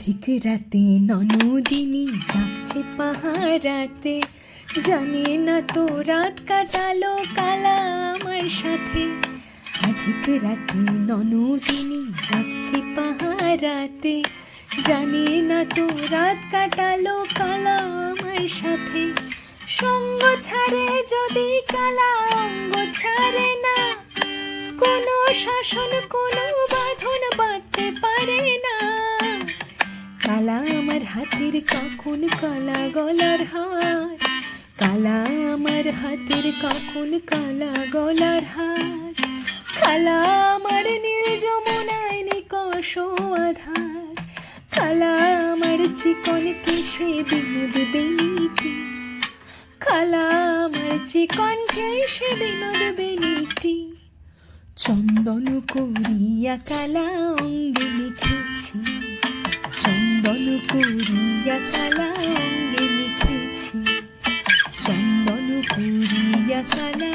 অধিক রাতে ননদিনী জাগছে পাহারাতে, জানে না তো রাত কাটালো কালা আমার সাথে। অধিক রাতে ননদিনী জাগছে পাহারাতে, জানে না তো রাত কাটালো কালা আমার সাথে। সঙ্গ ছাড়ে যদি কালা অঙ্গ ছাড়ে না, কোনো শাসন কোনো বাঁধন বাঁধতে পারে না। কালা আমার হাতের কখন কালা গলার হার, কালা আমার হাতের কখন কালা গলার হার। কালা আমার নীল যমুনায় নিকষ আধার, কালা আমার চিকন কেশে বিনোদ বেনিটি, কালা আমার চিকন কেশে বিনোদ বেনিটি। চন্দন করিয়া কালা অঙ্গে লিখেছি, চন্দন করিয়া কালা অঙ্গে লিখেছি, চন্দন করিয়া কালা